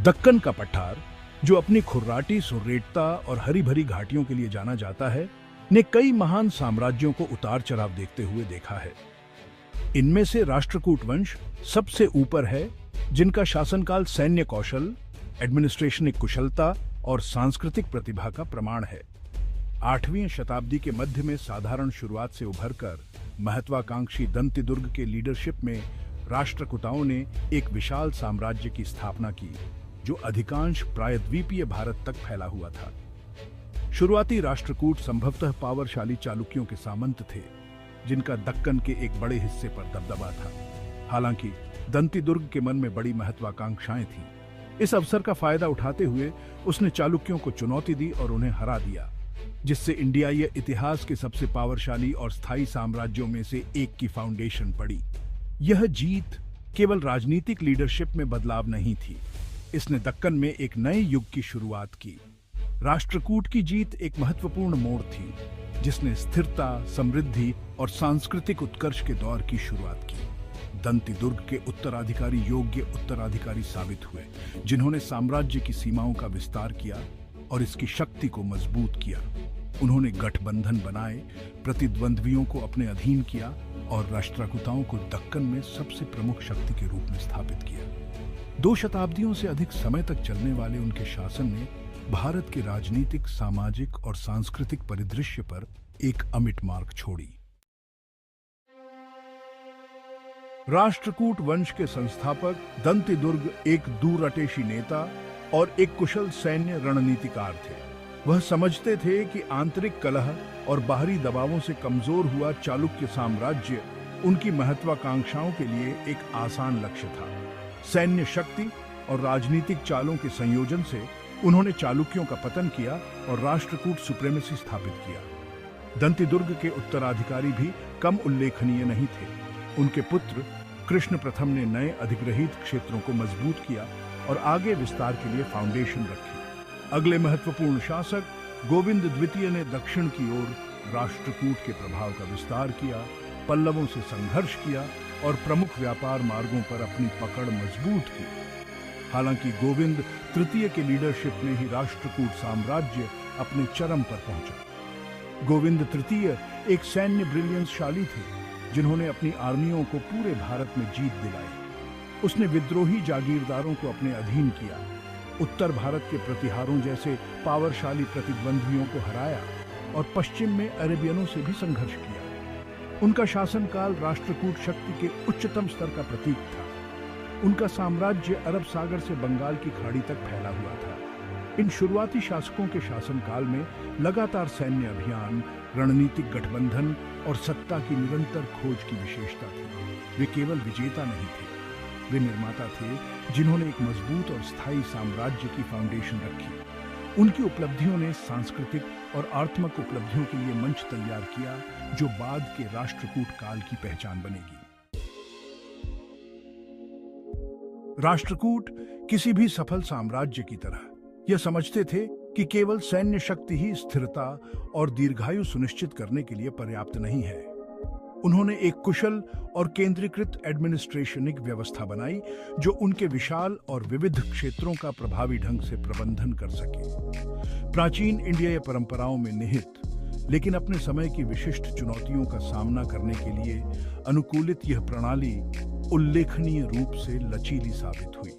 दक्कन का पठार, जो अपनी खुर्राटी सुर्रेटता और हरी भरी घाटियों के लिए जाना जाता है, ने कई महान साम्राज्यों को उतार चढ़ाव देखते हुए देखा है। इनमें से राष्ट्रकूट वंश सबसे ऊपर है, जिनका शासनकाल सैन्य कौशल, एडमिनिस्ट्रेशनिक कुशलता और सांस्कृतिक प्रतिभा का प्रमाण है। 8वीं शताब्दी के मध्य में साधारण शुरुआत से उभरकर महत्वाकांक्षी दंतिदुर्ग के लीडरशिप में राष्ट्रकूटाओं ने एक विशाल साम्राज्य की स्थापना की, जो अधिकांश प्रायद्वीपीय भारत तक फैला हुआ था। शुरुआती राष्ट्रकूट संभवतः पावरशाली चालुक्यों के सामंत थे, जिनका दक्कन के एक बड़े हिस्से पर दबदबा था। हालांकि दंतिदुर्ग के मन में बड़ी महत्वाकांक्षाएं थीं। इस अवसर का फायदा उठाते हुए उसने चालुक्यों को चुनौती दी और उन्हें हरा दिया, जिससे इंडियाई इतिहास के सबसे पावरशाली और स्थायी साम्राज्यों में से एक की फाउंडेशन पड़ी। यह जीत केवल राजनीतिक लीडरशिप में बदलाव नहीं थी, इसने दक्कन में एक नए युग की शुरुआत की। राष्ट्रकूट की जीत एक महत्वपूर्ण मोड़ थी, जिसने स्थिरता, समृद्धि और सांस्कृतिक उत्कर्ष के दौर की शुरुआत की। दंतिदुर्ग के उत्तराधिकारी योग्य उत्तराधिकारी साबित हुए, जिन्होंने साम्राज्य की सीमाओं का विस्तार किया और इसकी शक्ति को मजबूत किया। उन्होंने गठबंधन बनाए, प्रतिद्वंद्वियों को अपने अधीन किया और राष्ट्रकूटाओं को दक्कन में सबसे प्रमुख शक्ति के रूप में स्थापित किया। 2 शताब्दियों से अधिक समय तक चलने वाले उनके शासन ने भारत के राजनीतिक, सामाजिक और सांस्कृतिक परिदृश्य पर एक अमिट मार्क छोड़ी। राष्ट्रकूट वंश के संस्थापक दंतिदुर्ग एक दूरअटेशी नेता और एक कुशल सैन्य रणनीतिकार थे। वह समझते थे कि आंतरिक कलह और बाहरी दबावों से कमजोर हुआ चालुक्य साम्राज्य उनकी महत्वाकांक्षाओं के लिए एक आसान लक्ष्य था। सैन्य शक्ति और राजनीतिक चालों के संयोजन से उन्होंने चालुक्यों का पतन किया और राष्ट्रकूट सुप्रीमेसी स्थापित किया। दंतिदुर्ग के उत्तराधिकारी भी कम उल्लेखनीय नहीं थे। उनके पुत्र कृष्ण प्रथम ने नए अधिग्रहित क्षेत्रों को मजबूत किया और आगे विस्तार के लिए फाउंडेशन रखी। अगले महत्वपूर्ण शासक गोविंद द्वितीय ने दक्षिण की ओर राष्ट्रकूट के प्रभाव का विस्तार किया, पल्लवों से संघर्ष किया और प्रमुख व्यापार मार्गों पर अपनी पकड़ मजबूत की। हालांकि गोविंद तृतीय के लीडरशिप में ही राष्ट्रकूट साम्राज्य अपने चरम पर पहुंचा। गोविंद तृतीय एक सैन्य ब्रिलियंसशाली थे, जिन्होंने अपनी आर्मियों को पूरे भारत में जीत दिलाई। उसने विद्रोही जागीरदारों को अपने अधीन किया, उत्तर भारत के प्रतिहारों जैसे पावरशाली प्रतिद्वंद्वियों को हराया और पश्चिम में अरेबियनों से भी संघर्ष किया। उनका शासनकाल राष्ट्रकूट शक्ति के उच्चतम स्तर का प्रतीक था। उनका साम्राज्य अरब सागर से बंगाल की खाड़ी तक फैला हुआ था। इन शुरुआती शासकों के शासनकाल में लगातार सैन्य अभियान, रणनीतिक गठबंधन और सत्ता की निरंतर खोज की विशेषता थी। वे केवल विजेता नहीं थे, वे निर्माता थे, जिन्होंने एक मजबूत और स्थायी साम्राज्य की फाउंडेशन रखी। उनकी उपलब्धियों ने सांस्कृतिक और आर्थिक उपलब्धियों के लिए मंच तैयार किया, जो बाद के राष्ट्रकूट काल की पहचान बनेगी। राष्ट्रकूट किसी भी सफल साम्राज्य की तरह यह समझते थे कि केवल सैन्य शक्ति ही स्थिरता और दीर्घायु सुनिश्चित करने के लिए पर्याप्त नहीं है। उन्होंने एक कुशल और केंद्रीकृत एडमिनिस्ट्रेशनिक व्यवस्था बनाई, जो उनके विशाल और विविध क्षेत्रों का प्रभावी ढंग से प्रबंधन कर सके। प्राचीन इंडियाई परंपराओं में निहित लेकिन अपने समय की विशिष्ट चुनौतियों का सामना करने के लिए अनुकूलित यह प्रणाली उल्लेखनीय रूप से लचीली साबित हुई।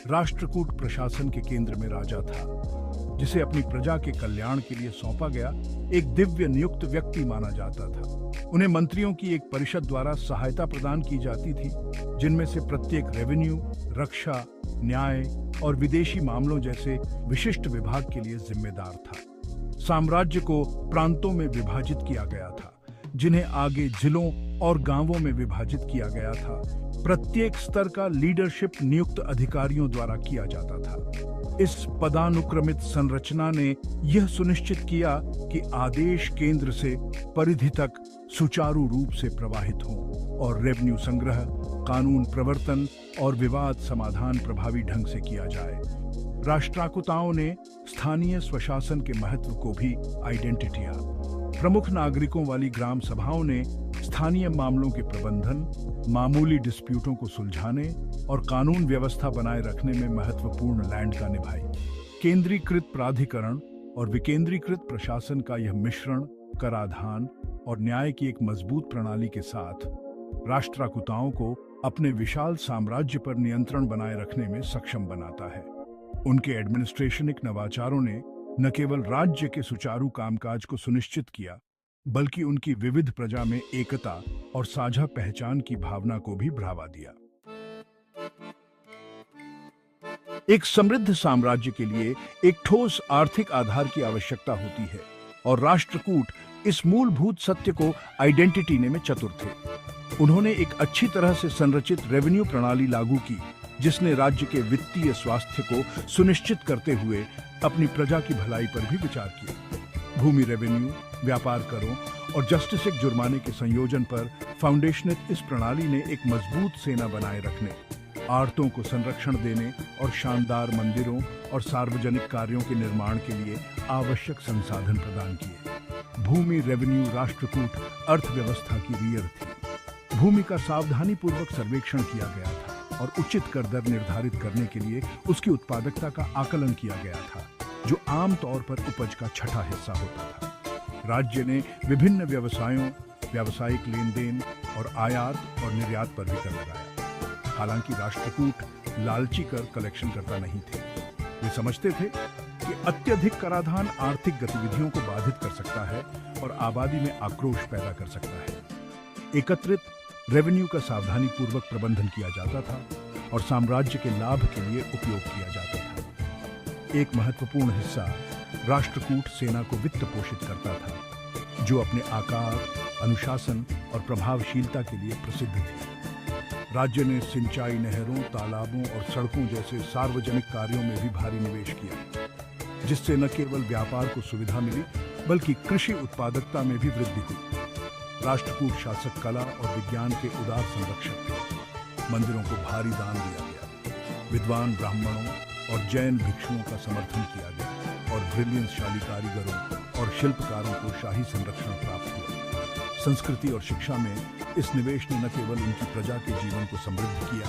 राष्ट्रकूट प्रशासन के केंद्र में राजा था, जिसे अपनी प्रजा के कल्याण के लिए सौंपा गया एक दिव्य नियुक्त व्यक्ति माना जाता था। उन्हें मंत्रियों की एक परिषद द्वारा सहायता प्रदान की जाती थी, जिनमें से प्रत्येक रेवेन्यू, रक्षा, न्याय और विदेशी मामलों जैसे विशिष्ट विभाग के लिए जिम्मेदार था। साम्राज्य को प्रांतों में विभाजित किया गया था, जिन्हें आगे जिलों और गांवों में विभाजित किया गया था। प्रत्येक स्तर का लीडरशिप नियुक्त अधिकारियों द्वारा किया जाता था। इस पदानुक्रमित संरचना ने यह सुनिश्चित किया कि आदेश केंद्र से परिधि तक सुचारू रूप से प्रवाहित हों और रेवेन्यू संग्रह, कानून प्रवर्तन और विवाद समाधान प्रभावी ढंग से किया जाए। राष्ट्रकूटाओं ने स्थानीय स्वशासन के महत्व को भी आइडेंटिटिया। प्रमुख नागरिकों वाली ग्राम सभाओं ने स्थानीय मामलों के प्रबंधन, मामूली डिस्प्यूटों को सुलझाने और कानून व्यवस्था बनाए रखने में महत्वपूर्ण लैंड का निभाई। केंद्रीकृत प्राधिकरण और विकेंद्रीकृत प्रशासन का यह मिश्रण कराधान और न्याय की एक मजबूत प्रणाली के साथ राष्ट्रकूटाओं को अपने विशाल साम्राज्य पर नियंत्रण बनाए रखने में सक्षम बनाता है। उनके एडमिनिस्ट्रेशनिक नवाचारों ने न केवल राज्य के सुचारू कामकाज को सुनिश्चित किया, बल्कि उनकी विविध प्रजा में एकता और साझा पहचान की भावना को भी बढ़ावा दिया। एक समृद्ध साम्राज्य के लिए एक ठोस आर्थिक आधार की आवश्यकता होती है और राष्ट्रकूट इस मूलभूत सत्य को आइडेंटिटी में चतुर थे। उन्होंने एक अच्छी तरह से संरचित रेवेन्यू प्रणाली लागू की, जिसने राज्य के वित्तीय स्वास्थ्य को सुनिश्चित करते हुए अपनी प्रजा की भलाई पर भी विचार किया। भूमि रेवेन्यू, व्यापार करों और जस्टिसिक जुर्माने के संयोजन पर फाउंडेशनित इस प्रणाली ने एक मजबूत सेना बनाए रखने, आड़तों को संरक्षण देने और शानदार मंदिरों और सार्वजनिक कार्यों के निर्माण के लिए आवश्यक संसाधन प्रदान किए। भूमि रेवेन्यू राष्ट्रकूट अर्थव्यवस्था की रीढ़ थी। भूमि का सावधानीपूर्वक सर्वेक्षण किया गया था और उचित कर दर निर्धारित करने के लिए उसकी उत्पादकता का आकलन किया गया था, जो आमतौर पर उपज का छठा हिस्सा होता था। राज्य ने विभिन्न व्यवसायों, व्यावसायिक लेन देन और आयात और निर्यात पर भी कर लगाया। हालांकि राष्ट्रकूट लालची कर कलेक्शन करता नहीं थे। वे समझते थे कि अत्यधिक कराधान आर्थिक गतिविधियों को बाधित कर सकता है और आबादी में आक्रोश पैदा कर सकता है। एकत्रित रेवेन्यू का सावधानीपूर्वक प्रबंधन किया जाता था और साम्राज्य के लाभ के लिए उपयोग किया जाता था। एक महत्वपूर्ण हिस्सा राष्ट्रकूट सेना को वित्त पोषित करता था, जो अपने आकार, अनुशासन और प्रभावशीलता के लिए प्रसिद्ध थी। राज्य ने सिंचाई नहरों, तालाबों और सड़कों जैसे सार्वजनिक कार्यों में भी भारी निवेश किया, जिससे न केवल व्यापार को सुविधा मिली, बल्कि कृषि उत्पादकता में भी वृद्धि हुई। राष्ट्रकूट शासक कला और विज्ञान के उदार संरक्षक थे। मंदिरों को भारी दान दिया गया, विद्वान ब्राह्मणों और जैन भिक्षुओं का समर्थन किया गया और ब्रिलियंसशाली कारीगरों और शिल्पकारों को शाही संरक्षण प्राप्त हुआ। संस्कृति और शिक्षा में इस निवेश ने न केवल उनकी प्रजा के जीवन को समृद्ध किया,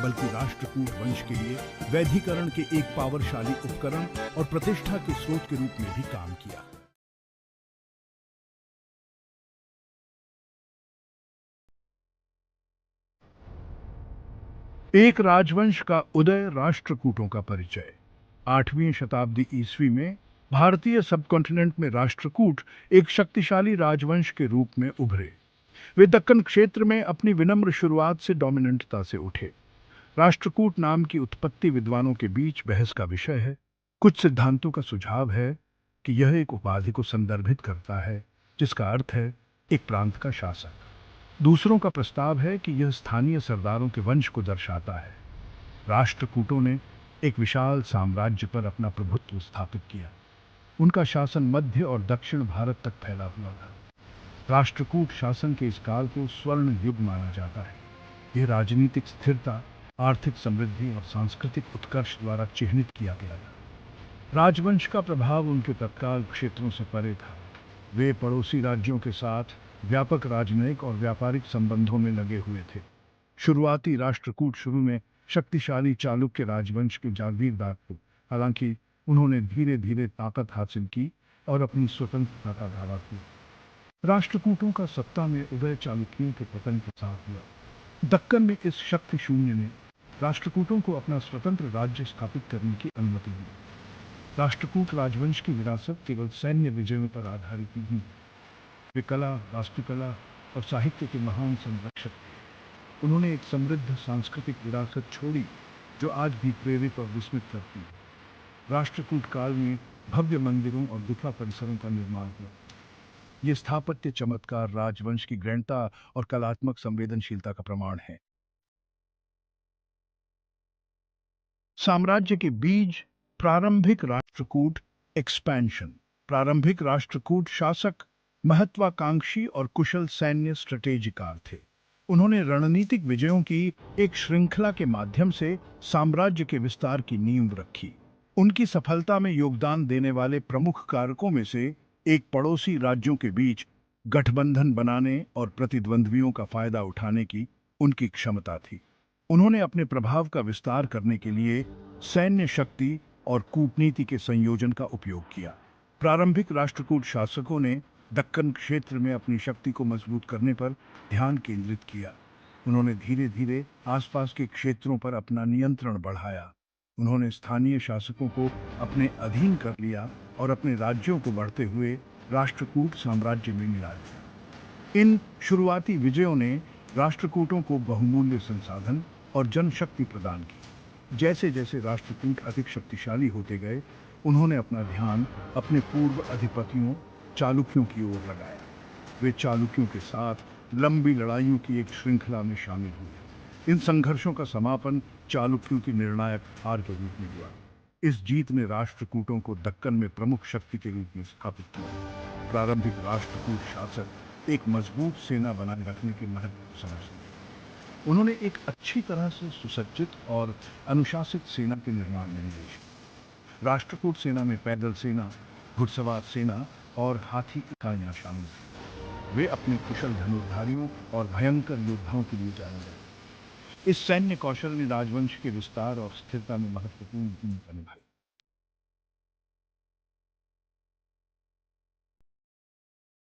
बल्कि राष्ट्रकूट वंश के लिए वैधीकरण के एक पावरशाली उपकरण और प्रतिष्ठा के स्रोत के रूप में भी काम किया। एक राजवंश का उदय, राष्ट्रकूटों का परिचय। 8वीं शताब्दी ईस्वी में भारतीय सबकॉन्टिनेंट में राष्ट्रकूट एक शक्तिशाली राजवंश के रूप में उभरे। वे दक्कन क्षेत्र में अपनी विनम्र शुरुआत से डोमिनेंटता से उठे। राष्ट्रकूट नाम की उत्पत्ति विद्वानों के बीच बहस का विषय है। कुछ सिद्धांतों का सुझाव है कि यह एक उपाधि को संदर्भित करता है, जिसका अर्थ है एक प्रांत का शासक। दूसरों का प्रस्ताव है कि यह स्थानीय सरदारों के वंश को दर्शाता है। राष्ट्रकूटों ने एक विशाल साम्राज्य पर अपना प्रभुत्व स्थापित किया। उनका शासन मध्य और दक्षिण भारत तक फैला हुआ था। राष्ट्रकूट शासन के इस काल को स्वर्ण युग माना जाता है। यह राजनीतिक स्थिरता, आर्थिक समृद्धि और सांस्कृतिक उत्कर्ष द्वारा चिह्नित किया गया था। राजवंश का प्रभाव उनके तत्काल क्षेत्रों से परे था। वे पड़ोसी राज्यों के साथ व्यापक राजनयिक और व्यापारिक संबंधों में लगे हुए थे। शुरुआती राष्ट्रकूट शुरू में शक्तिशाली चालुक्य राजवंश के जागीरदार थे। हालांकि उन्होंने धीरे धीरे ताकत हासिल की और अपनी स्वतंत्रता का दावा किया। राष्ट्रकूटों का सत्ता में उदय चालुक्यों के पतन के साथ हुआ। दक्कन में इस शक्ति शून्य ने राष्ट्रकूटों को अपना स्वतंत्र राज्य स्थापित करने की अनुमति दी। राष्ट्रकूट राजवंश की विरासत केवल सैन्य विजयों पर आधारित नहीं। वे कला, वास्तुकला और साहित्य के महान संरक्षक थे। उन्होंने एक समृद्ध सांस्कृतिक विरासत छोड़ी, जो आज भी प्रेरित और विस्मित करती है। राष्ट्रकूट काल में भव्य मंदिरों और गुफा परिसरों का निर्माण हुआ। ये स्थापत्य चमत्कार राजवंश की गहनता और कलात्मक संवेदनशीलता का प्रमाण है। साम्राज्य के बीज, प्रारंभिक राष्ट्रकूट एक्सपेंशन। प्रारंभिक राष्ट्रकूट शासक महत्वाकांक्षी और कुशल सैन्य स्ट्रेटेजिकार थे। उन्होंने रणनीतिक विजयों की एक श्रृंखला के माध्यम से साम्राज्य के विस्तार की नींव रखी। उनकी सफलता में योगदान देने वाले प्रमुख कारकों में से एक पड़ोसी राज्यों के बीच गठबंधन बनाने और प्रतिद्वंद्वियों का फायदा उठाने की उनकी क्षमता थी। उन्होंने अपने प्रभाव का विस्तार करने के लिए सैन्य शक्ति और कूटनीति के संयोजन का उपयोग किया। प्रारंभिक राष्ट्रकूट शासकों ने दक्कन क्षेत्र में अपनी शक्ति को मजबूत करने पर ध्यान केंद्रित किया। उन्होंने धीरे धीरे आसपास के क्षेत्रों पर अपना नियंत्रण बढ़ाया। उन्होंने स्थानीय शासकों को अपने अधीन कर लिया और अपने राज्यों को बढ़ते हुए राष्ट्रकूट साम्राज्य में मिला दिया। इन शुरुआती विजयों ने राष्ट्रकूटों को बहुमूल्य संसाधन और जनशक्ति प्रदान की। जैसे जैसे राष्ट्रकूट अधिक शक्तिशाली होते गए, उन्होंने अपना ध्यान अपने पूर्व अधिपतियों चालुक्यों की ओर लगाया। वे चालुक्यों के साथ लंबी लड़ाइयों की एक श्रृंखला में शामिल हुए। इन संघर्षों का समापन चालुक्यों की निर्णायक हार के रूप में हुआ। इस जीत ने राष्ट्रकूटों को दक्कन में प्रमुख शक्ति के रूप में स्थापित किया। प्रारंभिक राष्ट्रकूट शासक एक मजबूत सेना बनाए रखने के महत्व को समझते थे। उन्होंने एक अच्छी तरह से सुसज्जित और अनुशासित सेना के निर्माण में निवेश किया। राष्ट्रकूट सेना में पैदल सेना, घुड़सवार सेना और हाथी इकाइयां शामिल थीं। वे अपने कुशल धनुर्धारियों और भयंकर योद्धाओं के लिए जाने जाते। इस सैन्य कौशल ने राजवंश के विस्तार और स्थिरता में महत्वपूर्ण भूमिका निभाई।